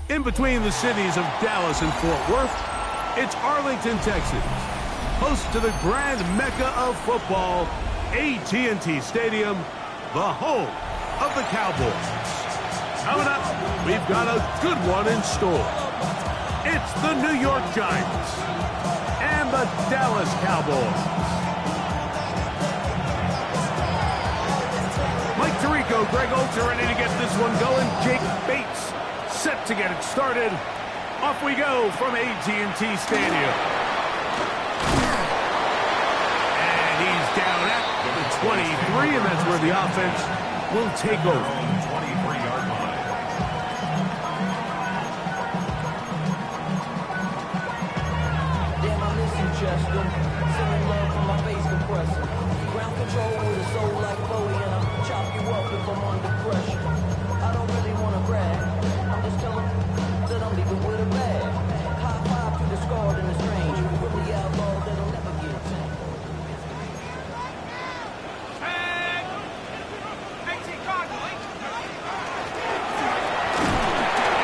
In between the cities of Dallas and Fort Worth, it's Arlington, Texas, host to the grand mecca of football, AT&T Stadium, the home of the Cowboys. Coming up, we've got a good one in store. It's the New York Giants and the Dallas Cowboys. Mike Tirico, Greg Olds are ready to get this one going. Jake Bates set to get it started. Off we go from AT&T Stadium. And he's down at the 23, and that's where the offense will take over. 23-yard line. Damn, I miss you, Chester. Sending love from my face compressor. Ground control with a soul like Bowie, and I'll chop you up if I'm under pressure. I don't really want to brag. I'm just telling that I'm leaving with a bag. High five to the scarred and the strange. From the outlaw that'll never get tamed.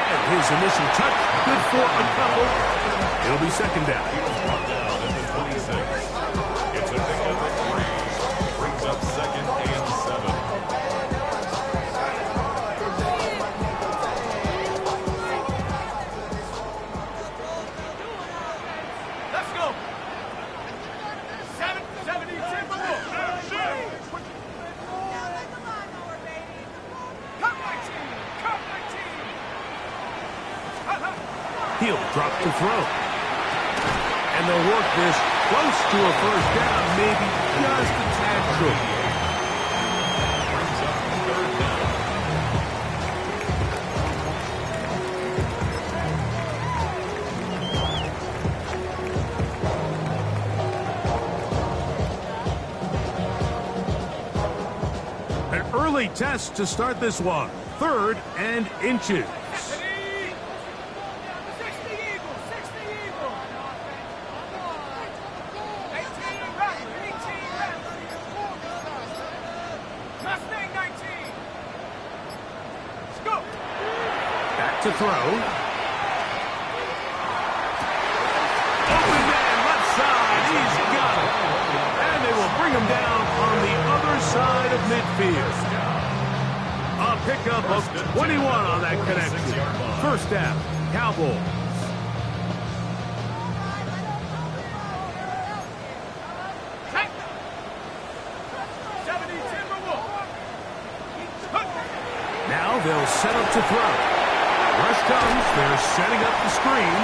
And his initial touch, good for a couple. It'll be second down. Brought down at the 26. It's a pickup at 3. Brings up second and 7. Let's go. 70, 10 for more. Come my team. Come my team. He'll drop to throw. And they'll work this close to a first down, maybe just a tad short. Brings up third down. An early test to start this one. 3rd and inches. 60 Eagles. 60 Eagles. 18 Rattler. 18 Rattler. Mustang 19. Let's go. Back to throw. Open man, left side. He's got it. And they will bring him down on the other side of midfield. A pickup of 21 on that connection. First down, Cowboys. Check. 70, 10 for more. Now they'll set up to throw. Rush comes. They're setting up the screen.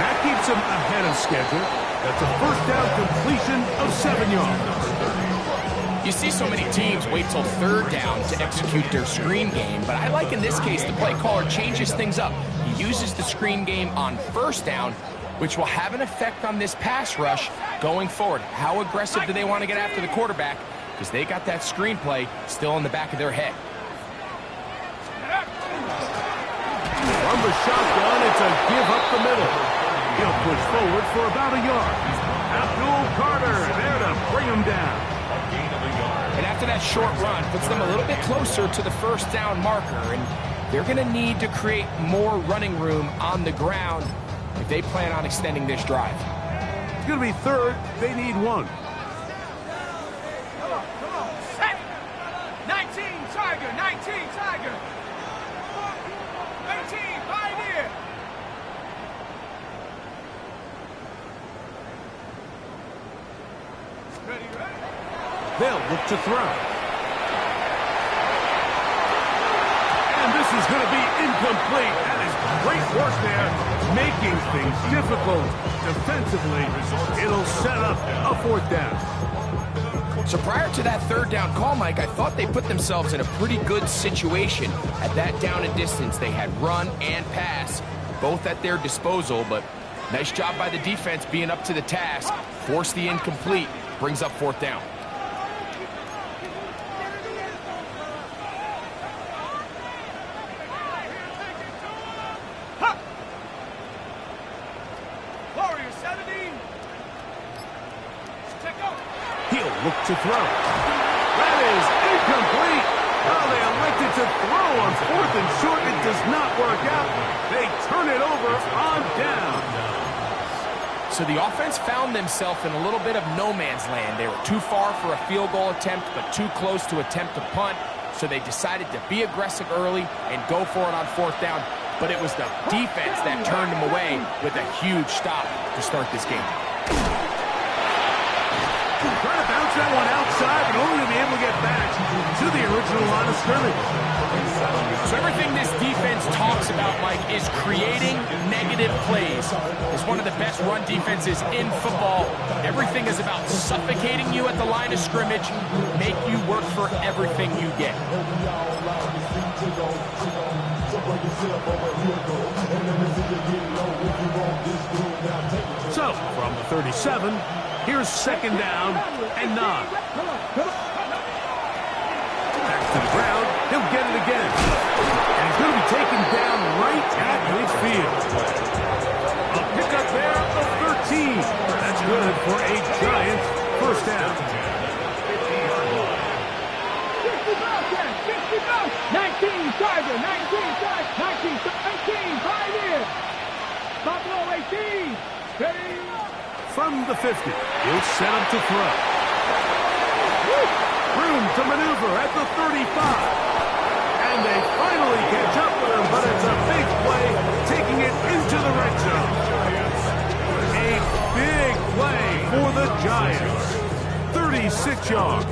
That keeps them ahead of schedule. That's a first down completion of 7 yards. You see so many teams wait till 3rd down to execute their screen game, but I like in this case the play caller changes things up. He uses the screen game on 1st down, which will have an effect on this pass rush going forward. How aggressive do they want to get after the quarterback? Because they got that screenplay still in the back of their head. From the shotgun, it's a give up the middle. He'll push forward for about a yard. Abdul Carter there to bring him down. A gain of a yard. And after that short run, puts them a little bit closer to the 1st down marker, and they're going to need to create more running room on the ground if they plan on extending this drive. It's going to be 3rd. They need 1. Come on. Set. 19 Tiger. 19 Tiger. 18 Pioneer. Ready. They'll look to throw. And this is going to be incomplete. That is great work there, making things difficult defensively. It'll set up a 4th down. So prior to that 3rd down call, Mike, I thought they put themselves in a pretty good situation at that down and distance. They had run and pass, both at their disposal, but nice job by the defense being up to the task. Force the incomplete, brings up 4th down. 70. Check out. He'll look to throw. That is incomplete. Oh, they elected to throw on 4th and short. It does not work out. They turn it over on down. So the offense found themselves in a little bit of no man's land. They were too far for a field goal attempt, but too close to attempt a punt. So they decided to be aggressive early and go for it on 4th down. But it was the defense that turned them away with a huge stop to start this game. Trying to bounce that one outside, but only to be able to get back to the original line of scrimmage. So everything this defense talks about, Mike, is creating negative plays. It's one of the best run defenses in football. Everything is about suffocating you at the line of scrimmage, make you work for everything you get. So, from the 37, here's 2nd down and 9. Back to the ground, he'll get it again. And he's going to be taken down right at midfield. A pickup there of 13. That's good for a Giants 1st down. 19 Tiger, 19 Tiger, 19, 5 in. Buffalo 18. Ready. From the 50, he'll set up to throw. Room to maneuver at the 35. And they finally catch up with him, but it's a big play, taking it into the red zone. A big play for the Giants. 36 yards.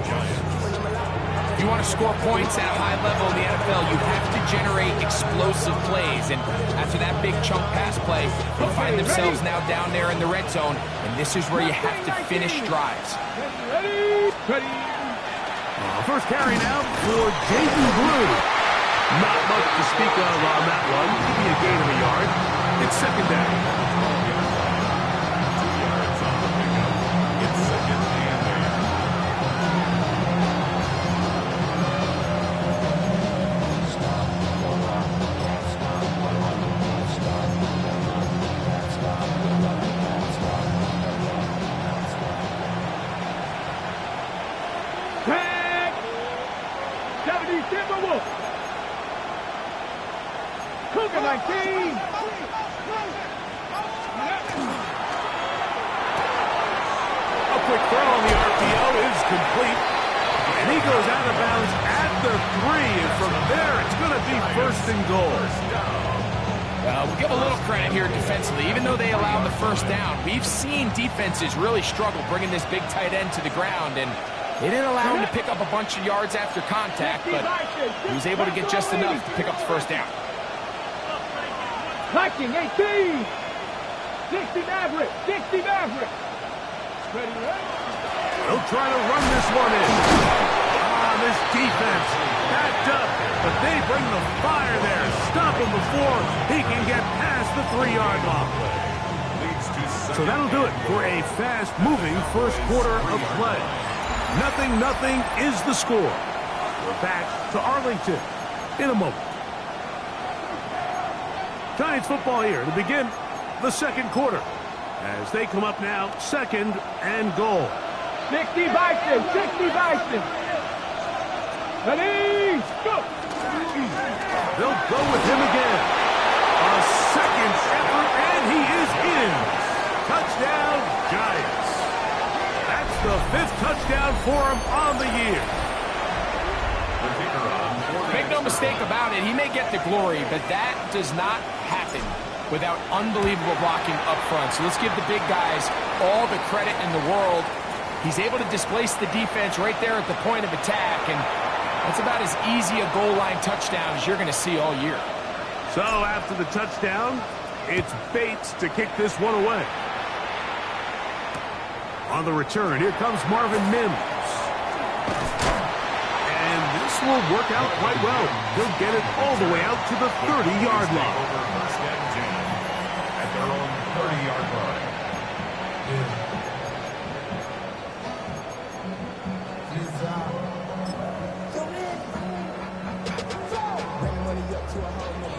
If you want to score points at a high level in the NFL, you have to generate explosive plays. And after that big chunk pass play, they find themselves now down there in the red zone. And this is where you have to finish drives. Ready. First carry now for Jaden Blue. Not much to speak of on that one. Maybe a gain of a yard. It's 2nd down. 2 yards on the pickup. It's 2nd and 8. Tag. 70 Timberwolves. Cougar 19. A quick throw on the RPO is complete. And he goes out of bounds at the 3. And from there, it's going to be 1st and goal. We'll give a little credit here defensively. Even though they allowed the 1st down, we've seen defenses really struggle bringing this big tight end to the ground. And they didn't allow him to pick up a bunch of yards after contact, but he was able to get just enough to pick up the 1st down. Viking 18. 60 Maverick. 60 Maverick. Ready. They'll try to run this one in. This defense backed up, but they bring the fire there. Stop him before he can get past the 3-yard line. So that'll do it for a fast-moving first quarter of play. 0-0 is the score. We're back to Arlington in a moment. Giants football here to begin the 2nd quarter as they come up now 2nd and goal. 60 Bison. 60 Bison. Ready. Go. They'll go with him again. A 2nd effort, and he is in. Touchdown, Giants. That's the 5th touchdown for him on the year. Make no mistake about it, he may get the glory, but that does not happen without unbelievable blocking up front. So let's give the big guys all the credit in the world. He's able to displace the defense right there at the point of attack, and that's about as easy a goal line touchdown as you're going to see all year. So after the touchdown, it's Bates to kick this one away. On the return, here comes Marvin Mims. And this will work out quite well. He'll get it all the way out to the 30-yard line. Over 1st and 10 at their own 30-yard line.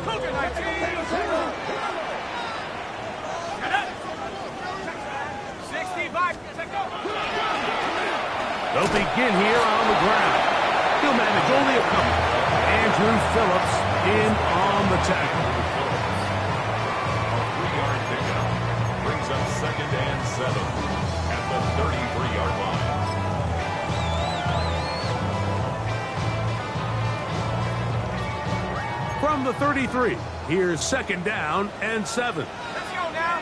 Cougar 19. They'll begin here on the ground. He'll manage only a couple. Andrew Phillips in on the tackle. A 3-yard pickup brings up 2nd and 7 at the 33-yard line. From the 33, here's 2nd down and 7. Let's go now.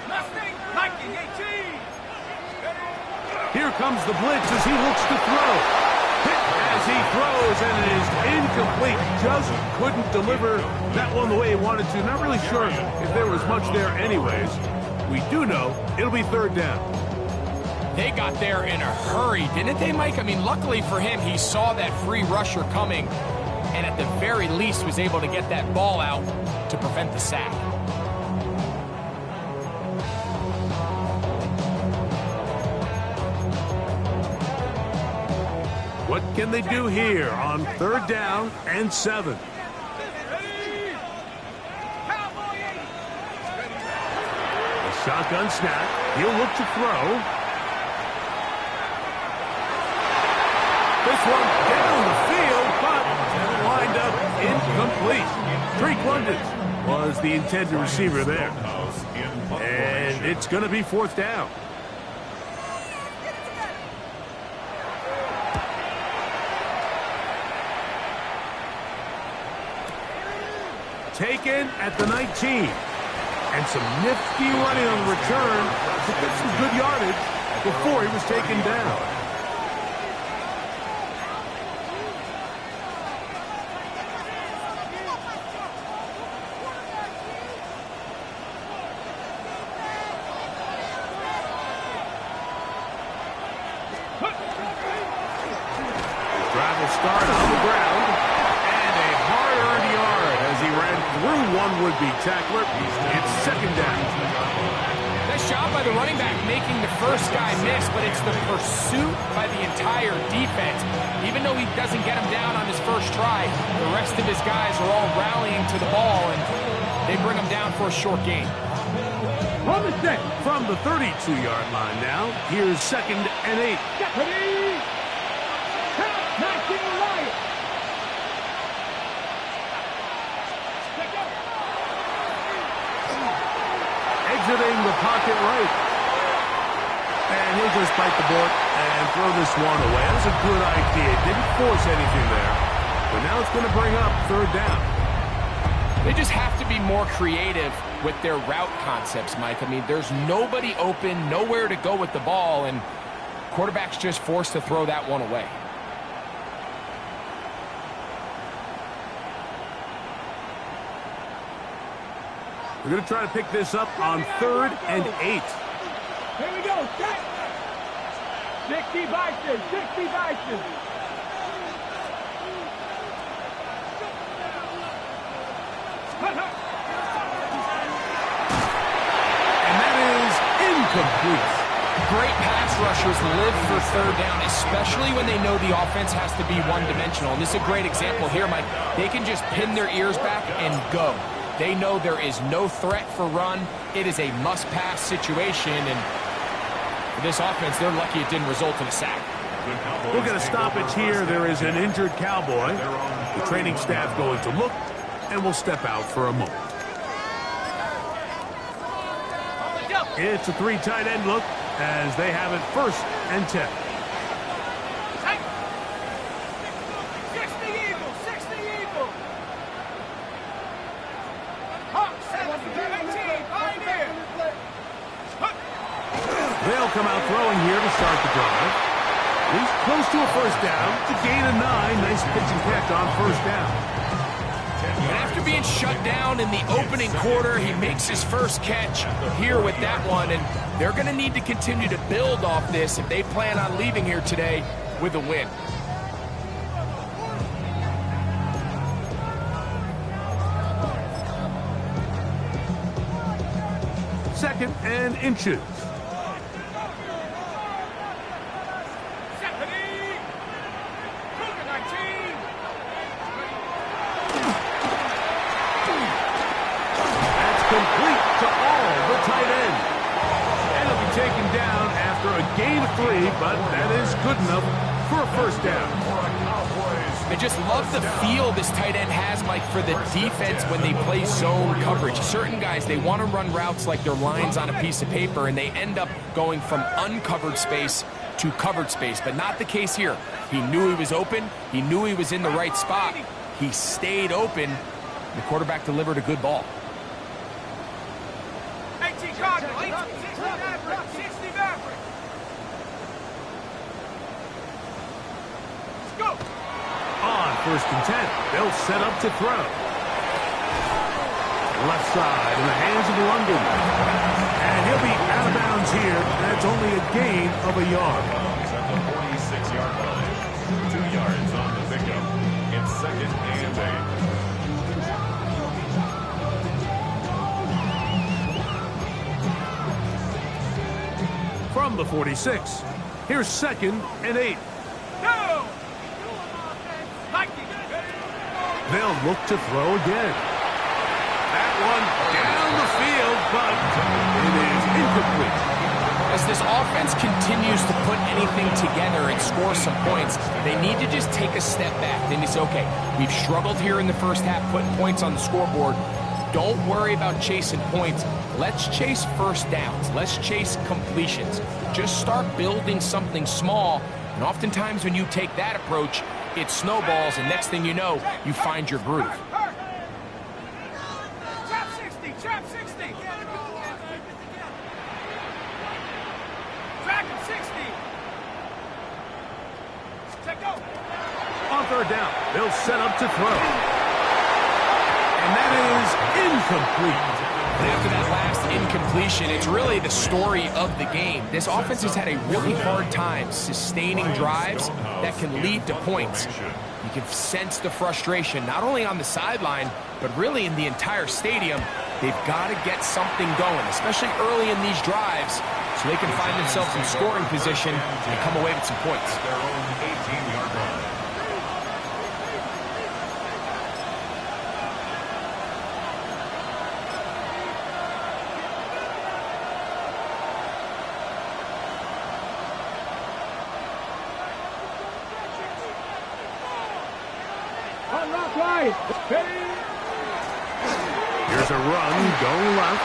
Mustang, Viking 18. Here comes the blitz as he looks to throw. Hit as he throws, and it is incomplete. Just couldn't deliver that one the way he wanted to. Not really sure if there was much there anyways. We do know it'll be 3rd down. They got there in a hurry, didn't they, Mike? I mean, luckily for him, he saw that free rusher coming, and at the very least was able to get that ball out to prevent the sack. What can they do here on 3rd down and 7? A shotgun snap. He'll look to throw. This one down the field, but lined up incomplete. Drake London was the intended receiver there. And it's going to be 4th down. Taken at the 19. And some nifty running on the return to get some good yardage before he was taken down. Drive will start on the ground. And a hard-earned yard as he ran through one would-be tackler. It's 2nd down. Nice job by the running back making the first guy miss, but it's the pursuit by the entire defense. Even though he doesn't get him down on his first try, the rest of his guys are all rallying to the ball, and they bring him down for a short gain. From the 32-yard line now, here's 2nd and 8. Exiting the pocket right. And he'll just bite the bullet and throw this one away. That was a good idea. Didn't force anything there. But now it's going to bring up 3rd down. They just have to be more creative with their route concepts, Mike. I mean, there's nobody open, nowhere to go with the ball, and quarterback's just forced to throw that one away. We're going to try to pick this up on 3rd and 8. Here we go. 60 Vikings. 60 Vikings. And that is incomplete. Great pass rushers live for 3rd down, especially when they know the offense has to be one-dimensional. And this is a great example here, Mike. They can just pin their ears back and go. They know there is no threat for run. It is a must-pass situation, and for this offense, they're lucky it didn't result in a sack. We'll get a stoppage here. There is an injured Cowboy. The training staff going to look, and we'll step out for a moment. It's a 3 tight end look as they have it 1st and 10. 60 Eagles. 60 Eagles. They'll come out throwing here to start the drive. He's close to a 1st down to gain a 9. Nice pitch and catch on 1st down. And after being shut down in the opening quarter, he makes his first catch here with that one, and they're going to need to continue to build off this if they plan on leaving here today with a win. Second and inches. Complete to all the tight end. And he'll be taken down after a gain of 3, but that is good enough for a first down. I just love the feel this tight end has, Mike, for the defense when they play zone coverage. Certain guys, they want to run routes like they're lines on a piece of paper, and they end up going from uncovered space to covered space, but not the case here. He knew he was open. He knew he was in the right spot. He stayed open. The quarterback delivered a good ball. 18 Cardinal, 18, 60 Maverick, 60 Maverick. Let's go. On 1st and 10, they'll set up to throw. Left side in the hands of London. And he'll be out of bounds here. That's only a gain of a yard. At the 46-yard line. 2 yards on the pickup. In 2nd and 8. From the 46, here's 2nd and 8. Go. They'll look to throw again. That one down the field, but it is incomplete. As this offense continues to put anything together and score some points, they need to just take a step back. Then you say, okay, we've struggled here in the first half, putting points on the scoreboard. Don't worry about chasing points. Let's chase first downs. Let's chase completions. Just start building something small. And oftentimes when you take that approach, it snowballs, and next thing you know, you find your groove. Trap 60, trap 60. Track him 60. Take go. On 3rd down, they'll set up to throw. And that is incomplete. And after that last incompletion, it's really the story of the game. This offense has had a really hard time sustaining drives that can lead to points. You can sense the frustration, not only on the sideline, but really in the entire stadium. They've got to get something going, especially early in these drives, so they can find themselves in scoring position and come away with some points. Their own 18-yard line. Here's a run going left.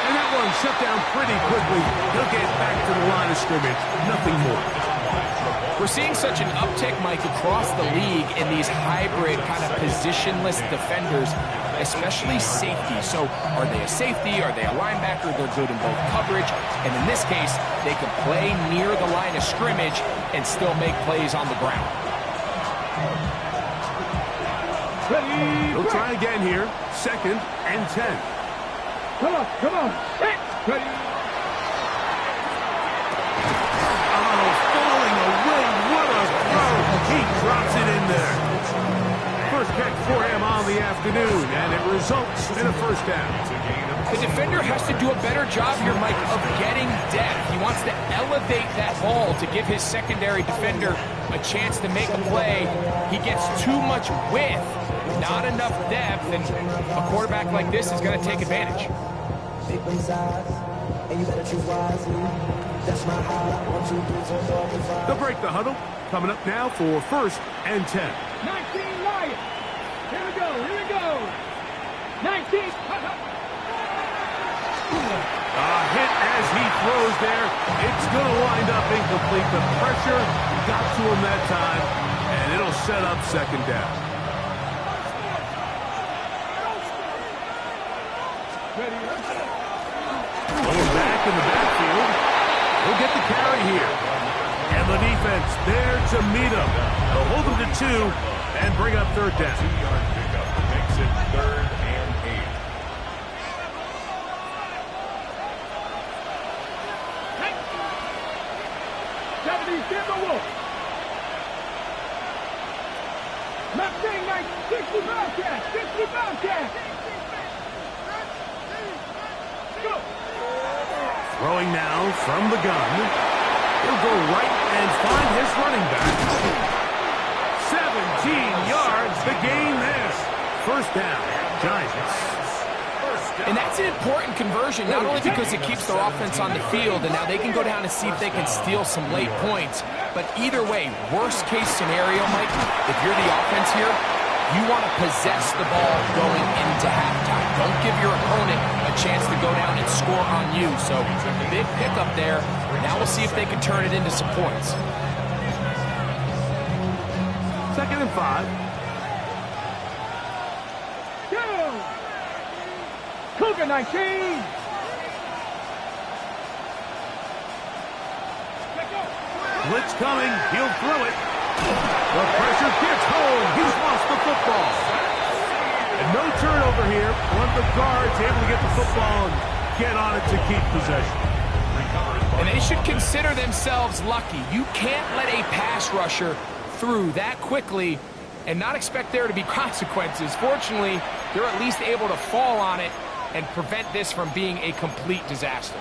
And that one shut down pretty quickly. He'll get back to the line of scrimmage. Nothing more. We're seeing such an uptick, Mike, across the league in these hybrid kind of positionless defenders, especially safety. So are they a safety? Are they a linebacker? They're good in both coverage. And in this case, they can play near the line of scrimmage and still make plays on the ground. He'll try again here. 2nd and 10. Come on. Ready. Oh, falling away. What a throw. He drops it in there. First catch for him on the afternoon, and it results in a first down. The defender has to do a better job here, Mike, of getting depth. He wants to elevate that ball to give his secondary defender a chance to make a play. He gets too much width, not enough depth, and a quarterback like this is going to take advantage. They'll break the huddle. Coming up now for 1st and 10. 19 Lions. Here we go. 19. Hit as he throws there. It's going to wind up incomplete. The pressure got to him that time, and it'll set up 2nd down. Going back in the backfield. He'll get the carry here. And the defense there to meet him. They'll hold him to 2 and bring up 3rd down. 2-yard pickup makes it 3rd and 8. Mustang 60 Bobcat. 60 Bobcat. Go. Throwing now from the gun. He'll go right and find his running back. 17 yards, the gain there. First down, Giants. And that's an important conversion, not only because it keeps their offense on the field, and now they can go down and see if they can steal some late points. But either way, worst case scenario, Mike, if you're the offense here, you want to possess the ball going into halftime. Don't give your opponent a chance to go down and score on you. So big pickup there. Now we'll see if they can turn it into some points. 2nd and 5. Cougar 19. Blitz coming. He'll throw it. The pressure gets home. He's lost the football. And no turnover here. One of the guards able to get the football and get on it to keep possession. And they should consider themselves lucky. You can't let a pass rusher through that quickly and not expect there to be consequences. Fortunately, they're at least able to fall on it and prevent this from being a complete disaster.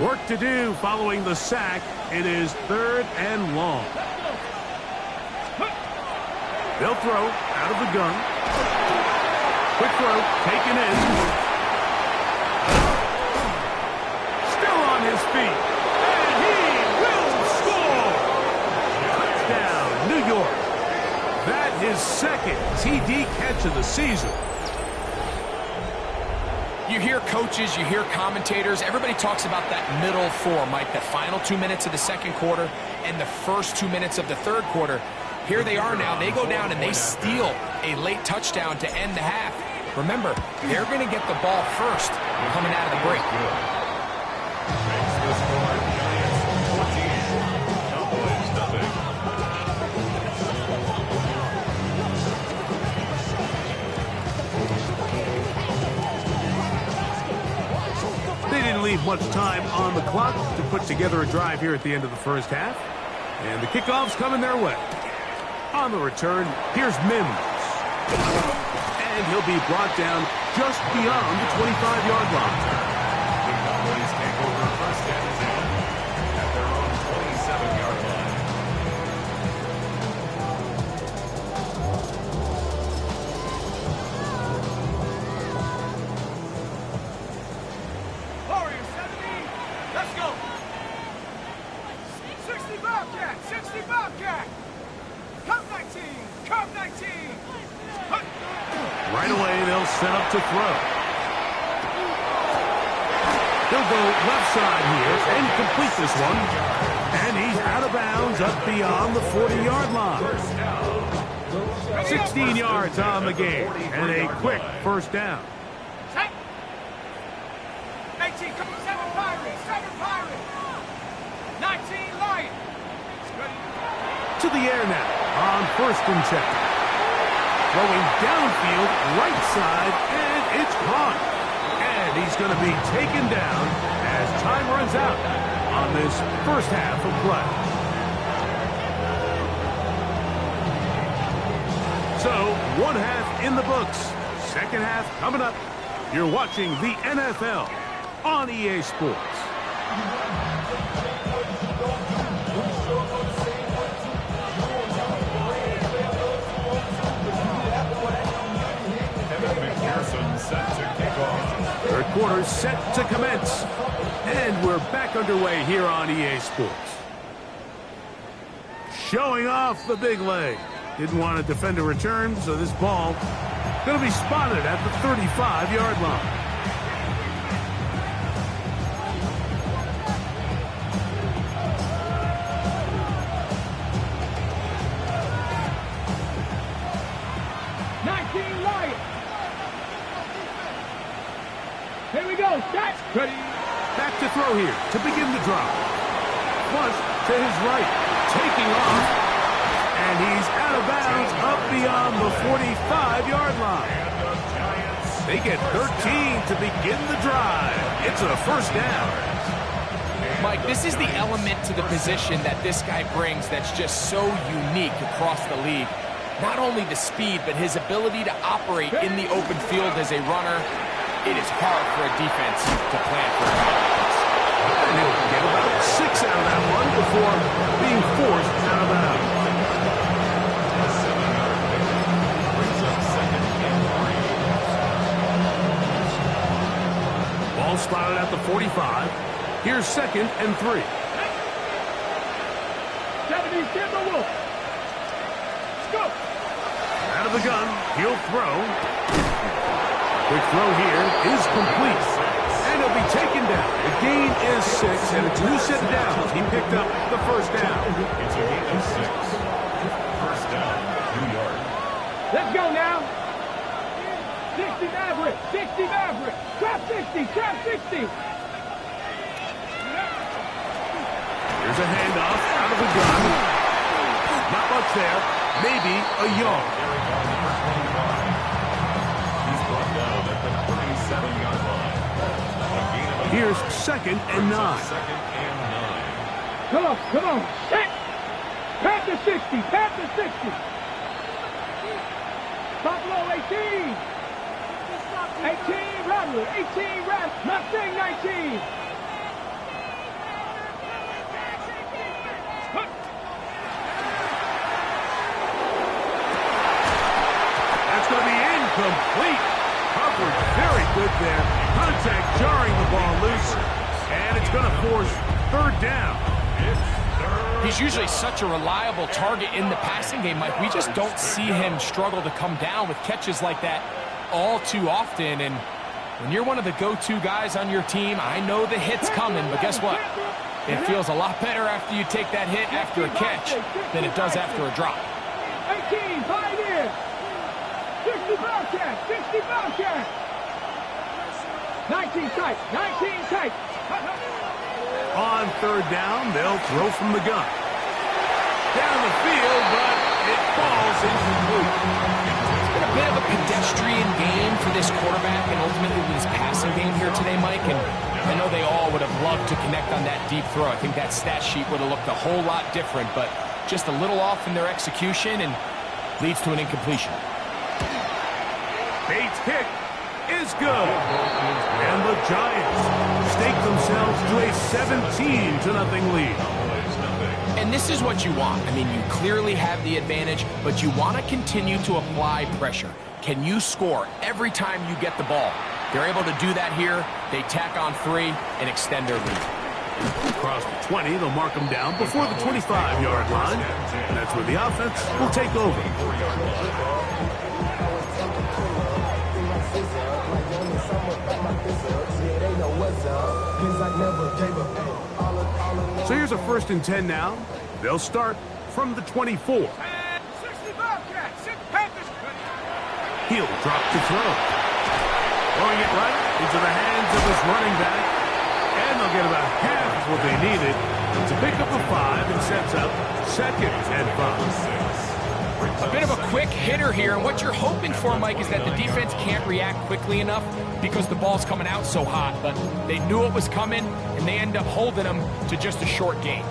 Work to do following the sack. It is 3rd and long. They'll throw out of the gun. Quick throw, taken in. Still on his feet. And he will score! Touchdown, New York. That is 2nd TD catch of the season. You hear coaches, you hear commentators, everybody talks about that middle four, Mike, the final 2 minutes of the 2nd quarter and the first 2 minutes of the 3rd quarter. Here they are now. They go down and they steal a late touchdown to end the half. Remember, they're going to get the ball first coming out of the break. Makes the score Giants 14, Cowboys nothing. They didn't leave much time on the clock to put together a drive here at the end of the 1st half. And the kickoff's coming their way. On the return, here's Mims. And he'll be brought down just beyond the 25-yard line. The Cowboys take over 1st and 10 at their own 27-yard line. Warriors 70. Let's go. 60 Bobcat. 60 Bobcat. Come 19. Come 19. Right away, they'll set up to throw. He'll go left side here and complete this one. And he's out of bounds up beyond the 40-yard line. 16 yards on the game and a quick 1st down. 18, come 7 Pirates. 7 Pirates. 19 Lions. To the air now on 1st and 10. Throwing downfield, right side, and it's caught. And he's going to be taken down as time runs out on this 1st half of play. So, 1 half in the books. 2nd half coming up. You're watching the NFL on EA Sports. Set to kick off. 3rd quarter set to commence. And we're back underway here on EA Sports. Showing off the big leg. Didn't want to defend a return, so this ball going to be spotted at the 35-yard line. Here we go. Set. Ready. Back to throw here to begin the drop. Flush to his right. Taking off. And he's out of bounds up beyond the 45-yard line. They get 13 to begin the drive. It's a 1st down. Mike, this is the element to the position that this guy brings that's just so unique across the league. Not only the speed, but his ability to operate in the open field as a runner. It is hard for a defense to plan for a guy like this. And he'll get about 6 out of that one before being forced out of bounds. A 7-yard pickup brings up second and 3. Ball spotted at the 45. Here's second and 3. 70, Timberwolf. Go. Out of the gun, he'll throw. Quick throw here is complete. And he'll be taken down. The gain is 6, and it's a new set of downs. He picked up the first down. It's a gain of 6. First down, 2 yards. Let's go now. 60 Maverick. 60 Maverick. Trap 60. Trap 60. Here's a handoff out of the gun. Not much there. Maybe a yard. Carrying on number 25. He's brought down at the 37-yard line. A gain of 8. Here's second and 9. Second and 9. Come on. Come on. Set. Panther 60. Panther 60. Buffalo 18. 18 Rattler. 18 Rattler. Mustang 19. That's going to be incomplete. Coverage very good there. Contact jarring the ball loose. And it's going to force third down. He's usually such a reliable target in the passing game, Mike. We just don't see him struggle to come down with catches like that all too often. And when you're one of the go-to guys on your team, I know the hit's coming, but guess what? It feels a lot better after you take that hit after a catch than it does after a drop. 18 Pioneer. 60 Bobcat. 60 Bobcat. 19 tight. 19 tight. On third down, they'll throw from the gun. Down the field, but it falls incomplete. It's been a bit of a pedestrian game for this quarterback and ultimately this passing game here today, Mike. And I know they all would have loved to connect on that deep throw. I think that stat sheet would have looked a whole lot different, but just a little off in their execution and leads to an incompletion. Bates' kick is good. And the Giants stake themselves to a 17-0 lead. And this is what you want. I mean, you clearly have the advantage, but you want to continue to apply pressure. Can you score every time you get the ball? They're able to do that here. They tack on 3 and extend their lead. Across the 20, they'll mark them down before the 25-yard line. And that's where the offense will take over. So here's a 1st and 10 now. They'll start from the 24. 60 Bobcat. 6 Panthers. He'll drop to throw. Throwing it right into the hands of his running back. And they'll get about half of what they needed. It's a pickup of 5 and sets up 2nd and 5. A bit of a quick hitter here, and what you're hoping for, Mike, is that the defense can't react quickly enough because the ball's coming out so hot, but they knew it was coming, and they end up holding them to just a short gain.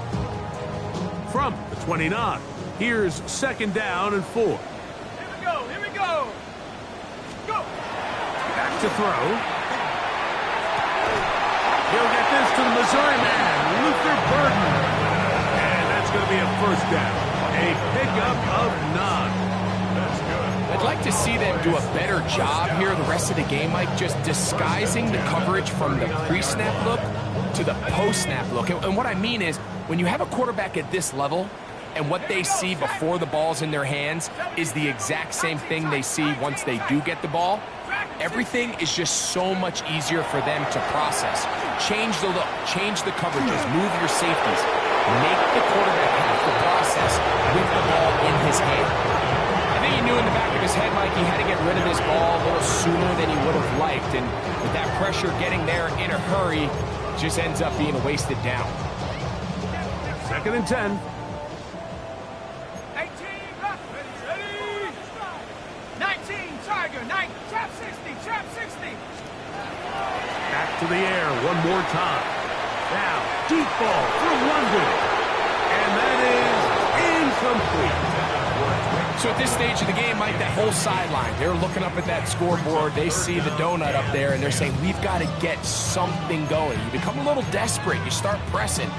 From the 29, here's 2nd down and 4. Here we go. Here we go. Go. Back to throw. He'll get this to the Missouri man, Luther Burden. And that's going to be a 1st down. A pickup of 9. That's good. I'd like to see them do a better job here the rest of the game, Mike, just disguising the coverage from the pre-snap look to the post-snap look. And what I mean is, when you have a quarterback at this level, and what they see before the ball's in their hands is the exact same thing they see once they do get the ball, everything is just so much easier for them to process. Change the look, change the coverages, move your safeties, make the quarterback have to process with the ball in his hand. I think he knew in the back of his head, Mike, he had to get rid of this ball a little sooner than he would have liked, and with that pressure getting there in a hurry, just ends up being a wasted down. 2nd and 10. 18 left. Ready. 19 Tiger. 9. Trap 60. Trap 60. Back to the air one more time. Now, deep ball for London. And that is incomplete. So at this stage of the game, Mike, that whole sideline, they're looking up at that scoreboard. They see the donut up there, and they're saying, we've got to get something going. You become a little desperate. You start pressing.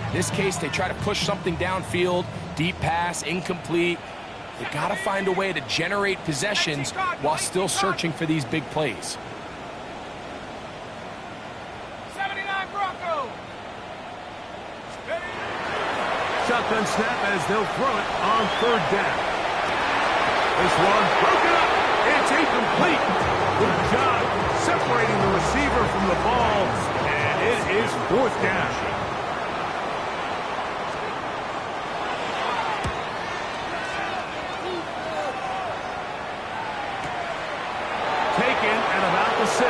In this case, they try to push something downfield, deep pass, incomplete. They got to find a way to generate possessions while still searching for these big plays. 79 Broncos. Shotgun snap as they'll throw it on third down. This one broken up. It's incomplete. Good job separating the receiver from the ball, and it is fourth down. Taken at about the 6.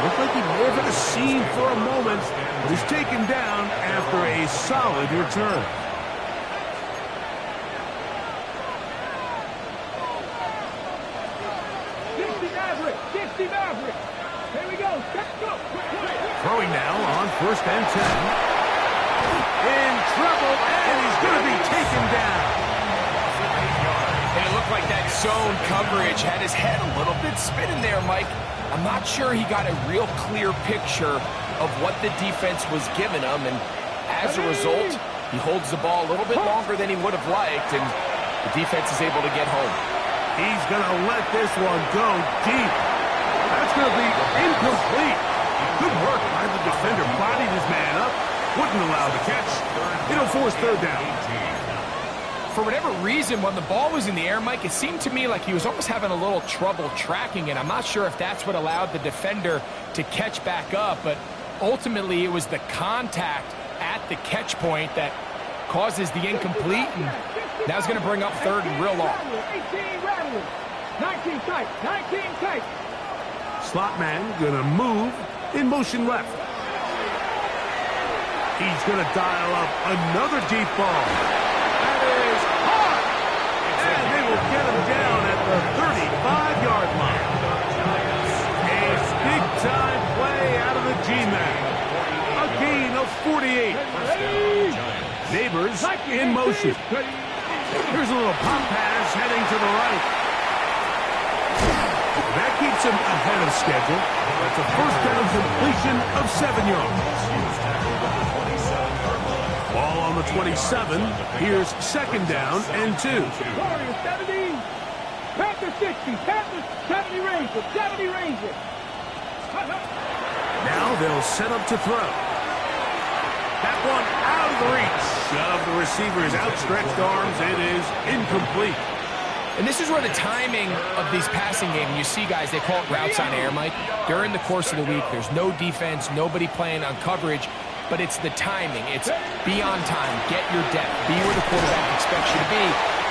Looked like he may have had a seam for a moment, but he's taken down after a solid return. Here we go. Throwing now on 1st and 10. In trouble, and he's going to be taken down. And it looked like that zone coverage had his head a little bit spinning there, Mike. I'm not sure he got a real clear picture of what the defense was giving him, and as a result, he holds the ball a little bit longer than he would have liked, and the defense is able to get home. He's going to let this one go deep. That's going to be incomplete. Good work by the defender. Bodied his man up. Wouldn't allow the catch. It'll force third down. For whatever reason, when the ball was in the air, Mike, it seemed to me like he was almost having a little trouble tracking it. I'm not sure if that's what allowed the defender to catch back up, but ultimately it was the contact at the catch point that causes the incomplete, and now it's going to bring up third and real long. 18 rattling. 19 tight. 19 tight. Slot man going to move in motion left. He's going to dial up another deep ball. That is hard. And they will get him down at the 35-yard line. A big-time play out of the G-Man. A gain of 48. Neighbors in motion. Here's a little pop pass heading to the right. That keeps him ahead of schedule. That's a first down completion of 7 yards. Ball on the 27. Here's second down and 2. Warriors 70. Panthers 60. Panthers 70 Rangers. 70 Rangers. Now they'll set up to throw. That one out of the reach of the receiver's outstretched arms. It is incomplete. And this is where the timing of these passing games, you see guys, they call it routes on air, Mike. During the course of the week, there's no defense, nobody playing on coverage, but it's the timing. It's be on time, get your depth, be where the quarterback expects you to be,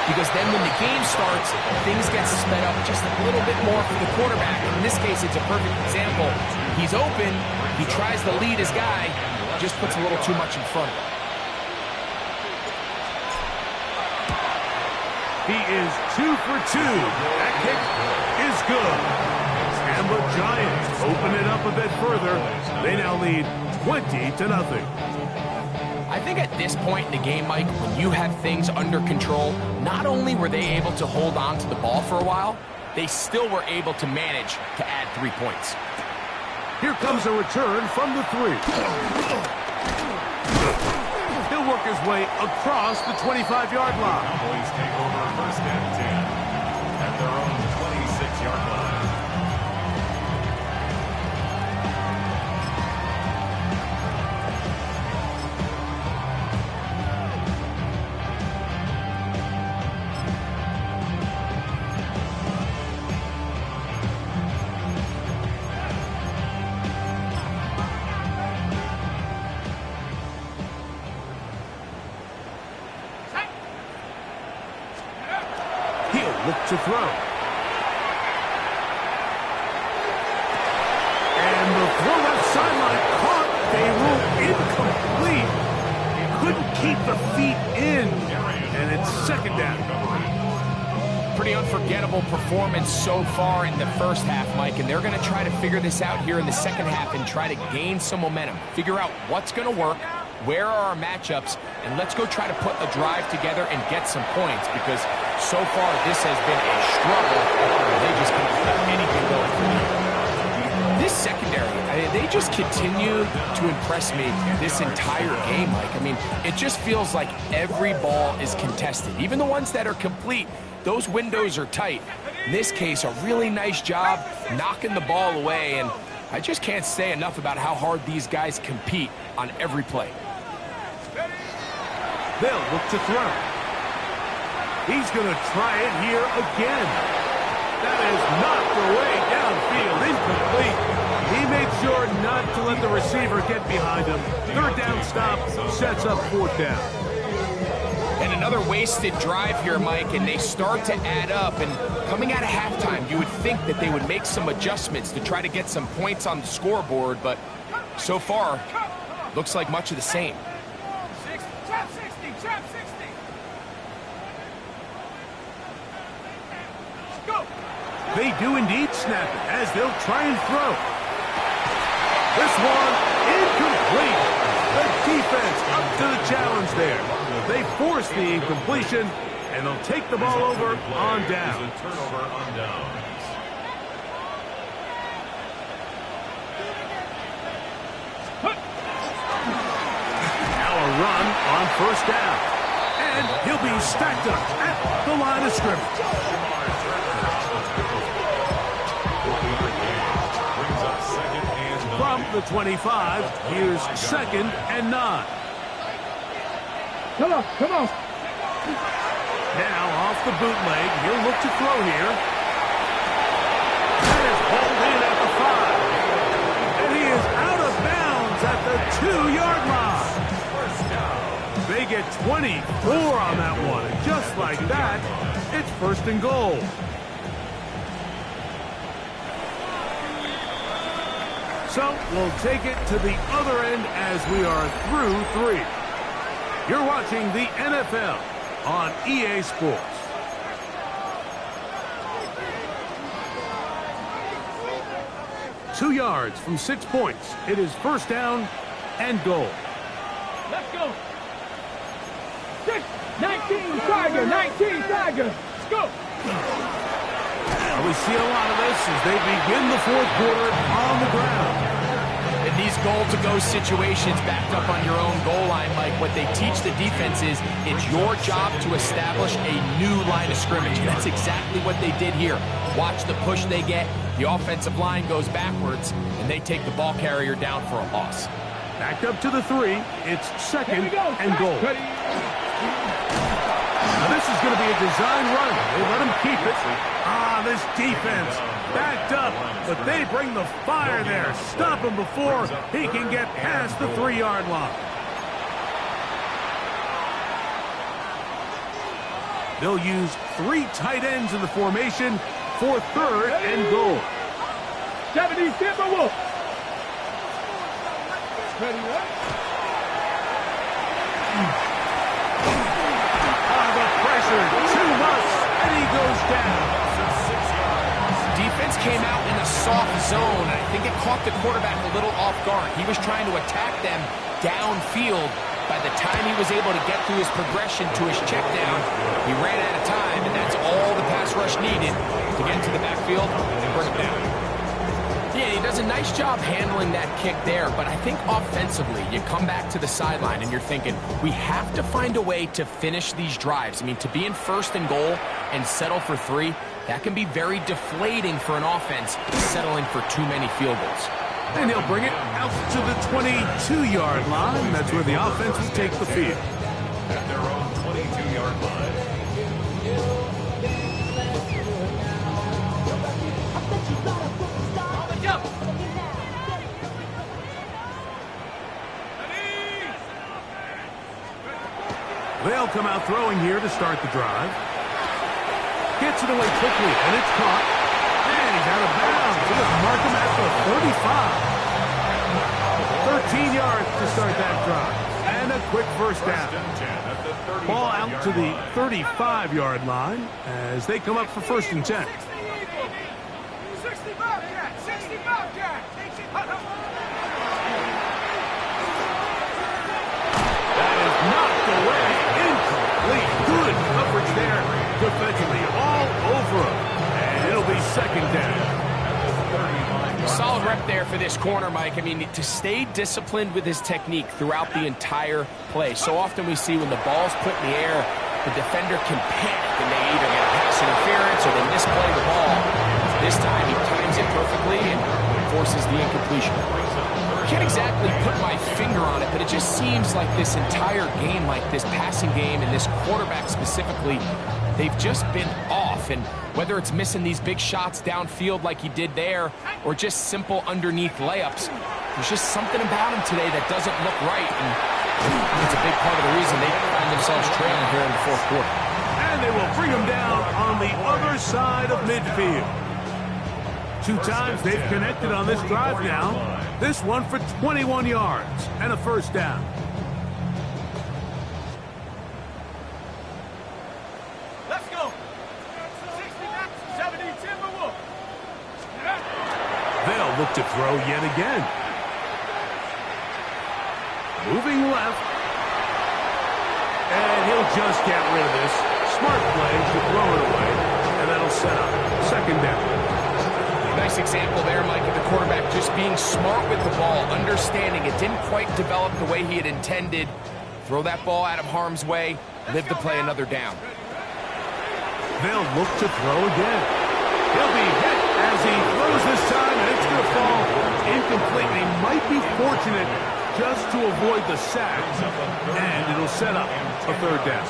because then when the game starts, things get sped up just a little bit more for the quarterback. In this case, it's a perfect example. He's open, he tries to lead his guy, just puts a little too much in front of him. He is 2 for 2. That kick is good. And the Giants open it up a bit further. They now lead 20-0. I think at this point in the game, Mike, when you have things under control, not only were they able to hold on to the ball for a while, they still were able to manage to add 3 points. Here comes a return from the 3. He'll work his way across the 25-yard line. Cowboys take over 1st and 10 at their own 26-yard line. Look to throw. And the throw left sideline caught. They rule incomplete. Couldn't keep the feet in. And it's second down. Pretty unforgettable performance so far in the first half, Mike, and they're going to try to figure this out here in the second half and try to gain some momentum. Figure out what's going to work, where are our matchups, and let's go try to put a drive together and get some points, because so far this has been a struggle. They just can't get anything going for me. This secondary, they just continue to impress me this entire game, Mike. I mean, it just feels like every ball is contested. Even the ones that are complete, those windows are tight. In this case, a really nice job knocking the ball away, and I just can't say enough about how hard these guys compete on every play. They'll look to throw. He's going to try it here again. That is knocked away downfield, incomplete. He made sure not to let the receiver get behind him. Third down stop sets up fourth down. And another wasted drive here, Mike, and they start to add up. And coming out of halftime, you would think that they would make some adjustments to try to get some points on the scoreboard, but so far, looks like much of the same. Trap 60, trap 60. Go. They do indeed snap it as they'll try and throw. This one incomplete. The defense up to the challenge there. They force the incompletion, and they'll take the ball over on down. Turnover on downs. Now a run on first down. And he'll be stacked up at the line of scrimmage. Brings up 2nd and 9. From the 25, here's 2nd and 9. Come on, come on. Now off the bootleg, he'll look to throw here. That is hauled in at the 5. And he is out of bounds at the 2-yard line. They get 24 on that one. And just like that, it's 1st and goal. So we'll take it to the other end as we are through 3. You're watching the NFL on EA Sports. Two yards from 6 points. It is 1st down and goal. Let's go. 19 Tiger, 19 Tiger. Let's go. Now we see a lot of this as they begin the 4th quarter on the ground. In these goal-to-go situations backed up on your own goal line, Mike, what they teach the defense is it's your job to establish a new line of scrimmage. And that's exactly what they did here. Watch the push they get. The offensive line goes backwards, and they take the ball carrier down for a loss. Backed up to the 3. It's 2nd and goal. Now this is going to be a design run. They let him keep it. This defense backed up, but they bring the fire there. Stop him before he can get past the 3-yard line. They'll use 3 tight ends in the formation for 3rd and goal. 70 Timberwolves. Ready, what? The pressure, too much, and he goes down. Defense came out in a soft zone, and I think it caught the quarterback a little off guard. He was trying to attack them downfield. By the time he was able to get through his progression to his check down, he ran out of time, and that's all the pass rush needed to get to the backfield and bring him down. Yeah, he does a nice job handling that kick there, but I think offensively, you come back to the sideline and you're thinking, we have to find a way to finish these drives. I mean, to be in 1st and goal and settle for 3, that can be very deflating for an offense settling for too many field goals. And he'll bring it out to the 22-yard line. That's where the offense will take the field. At their own 22-yard line. They'll come out throwing here to start the drive. Gets it away quickly, and it's caught. And he's out of bounds. They'll just mark him at the 35. 13 yards to start that drive. And a quick 1st down. Ball out to the 35-yard line as they come up for 1st and 10. 65 Jack, 65 Jack. That is not Knocked away. Incomplete. Good coverage there. Defensively all over him. And it'll be second down. Solid rep there for this corner, Mike. I mean, to stay disciplined with his technique throughout the entire play. So often we see when the ball's put in the air, the defender can panic and they either get pass interference or they misplay the ball. This time he times it perfectly and forces the incompletion. Can't exactly put my finger on it, but it just seems like this entire game, like this passing game and this quarterback specifically, they've just been off. And whether it's missing these big shots downfield like he did there or just simple underneath layups, there's just something about him today that doesn't look right. And it's a big part of the reason they find themselves trailing here in the fourth quarter. And they will bring him down on the other side of midfield. 2 times they've connected on this drive now. This one for 21 yards and a first down. Let's go. 70 Timberwolves. They'll look to throw yet again. Moving left. And he'll just get rid of this. Smart play to throw it away. And that'll set up second down. Nice example there, Mike, of the quarterback just being smart with the ball, understanding it didn't quite develop the way he had intended. Throw that ball out of harm's way, live to play another down. They'll look to throw again. He'll be hit as he throws this time, and it's going to fall incomplete. They might be fortunate just to avoid the sack, and it'll set up a third down.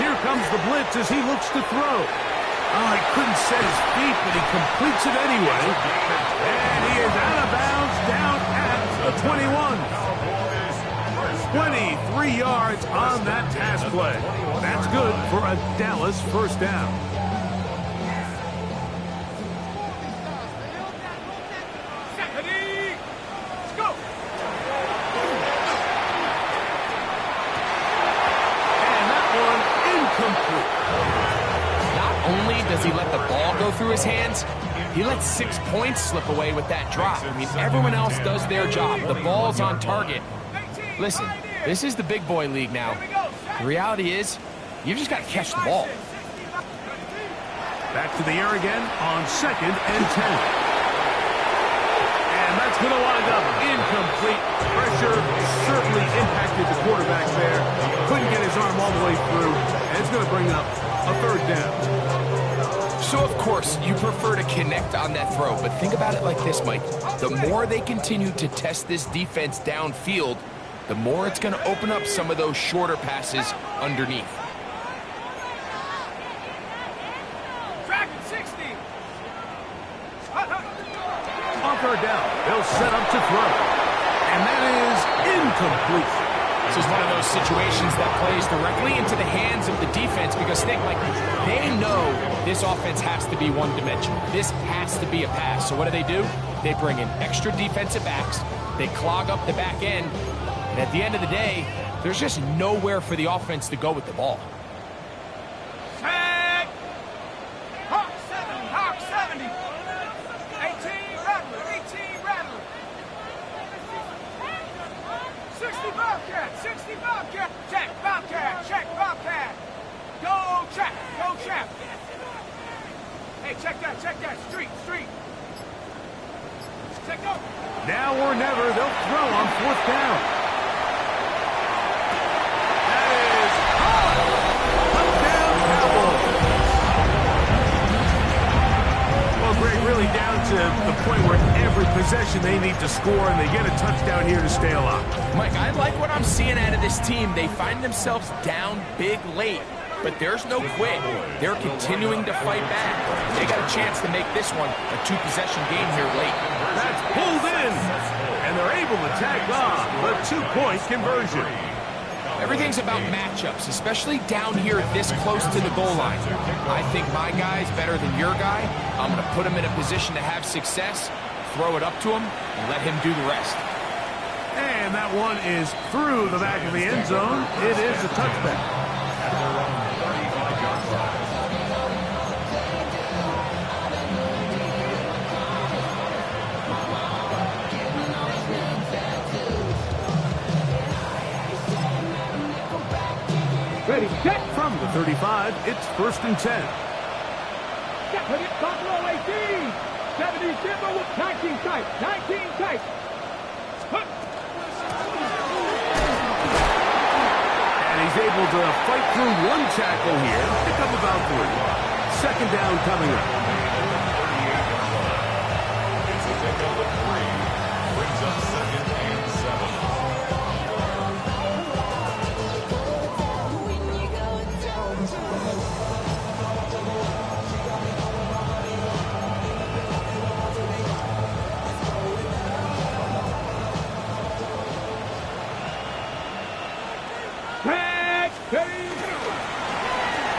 Here comes the blitz as he looks to throw. Oh, he couldn't set his feet, but he completes it anyway. And he is out of bounds down at the 21. 23 yards on that pass play. That's good for a Dallas first down. Let's go. And that one incomplete. Not only does he let the ball go through his hands, he lets 6 points slip away with that drop. I mean, everyone else does their job. The ball's on target. Listen, this is the big boy league now. The reality is, you just got to catch the ball. Back to the air again on second and 10. And that's going to wind up incomplete. Pressure certainly impacted the quarterback there. Couldn't get his arm all the way through. And it's going to bring up a third down. So, of course, you prefer to connect on that throw. But think about it like this, Mike. The more they continue to test this defense downfield, the more it's going to open up some of those shorter passes underneath. Dragon 60. On third down, they'll set up to throw. And that is incomplete. This is one of those situations that plays directly into the hands of the defense because think, like, they know this offense has to be one-dimensional. This has to be a pass. So what do? They bring in extra defensive backs. They clog up the back end. And at the end of the day, there's just nowhere for the offense to go with the ball. Tag. Hawk 70. Hawk 70. 18 Rattler. 18 Rattler. 60 Bobcat. 60 Bobcat. Check Bobcat. Check Bobcat. Go check. Go check. Hey, check that. Check that. Street. Street. Check go. Now or never, they'll throw on fourth down. Really down to the point where every possession they need to score and they get a touchdown here to stay alive. Mike, I like what I'm seeing out of this team. They find themselves down big late, but there's no quit. They're continuing to fight back. They got a chance to make this one a 2-possession game here late. That's pulled in, and they're able to tag on the 2-point conversion. Everything's about matchups, especially down here this close to the goal line. I think my guy's better than your guy. I'm going to put him in a position to have success, throw it up to him, and let him do the rest. And that one is through the back of the end zone. It is a touchback. ready. Set. From the 35, it's 1st and 10. Put it, Buffalo 18. 70 Timber with 19 tight. 19 tight. And he's able to fight through one tackle here. Pick up about 3. 2nd down coming up. It's a pickup of 3. Brings up 2nd and 7.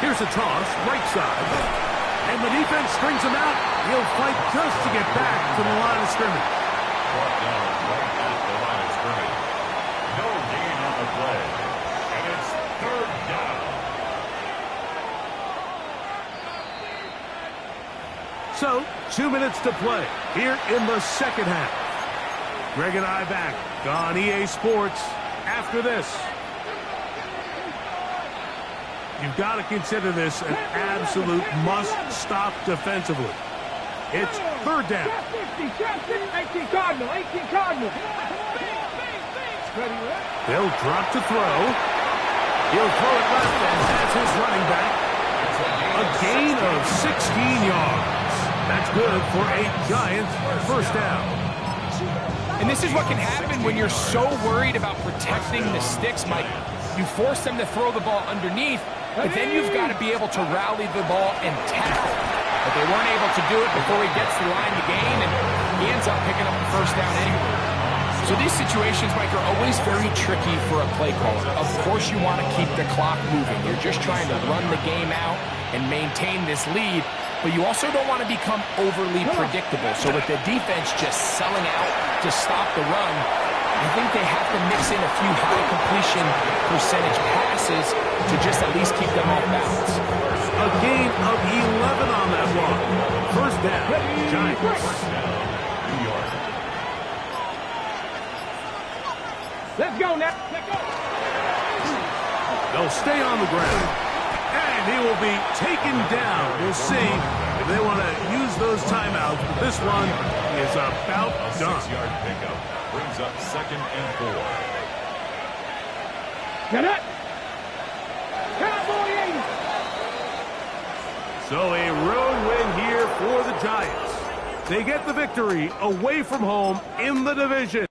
Here's a toss, right side. And the defense strings him out. He'll fight just to get back to the line of scrimmage. Brought down right at the line of scrimmage. No gain on the play. And it's 3rd down. So, 2 minutes to play here in the 2nd half. Greg and I back on EA Sports after this. You've got to consider this an absolute must-stop defensively. It's 3rd down. 18 Cardinal. 18 Cardinal. They'll drop to throw. He'll throw it left, and that's his running back. A gain of 16 yards. That's good for a Giants 1st down. And this is what can happen when you're so worried about protecting the sticks, Mike. You force them to throw the ball underneath, but then you've got to be able to rally the ball and tackle. But they weren't able to do it before he gets the line to gain, and he ends up picking up the 1st down anyway. So these situations, Mike, are always very tricky for a play caller. Of course you want to keep the clock moving. You're just trying to run the game out and maintain this lead, but you also don't want to become overly predictable. So with the defense just selling out to stop the run, I think they have to mix in a few high completion percentage passes to just at least keep them off balance. A gain of 11 on that one. 1st down, Giants. New York. Let's go now. Let's go. They'll stay on the ground. And he will be taken down. We'll see if they want to use those timeouts. This one is about A done. 6-yard pickup. Brings up 2nd and 4. Get it. Cowboy 80. So a road win here for the Giants. They get the victory away from home in the division.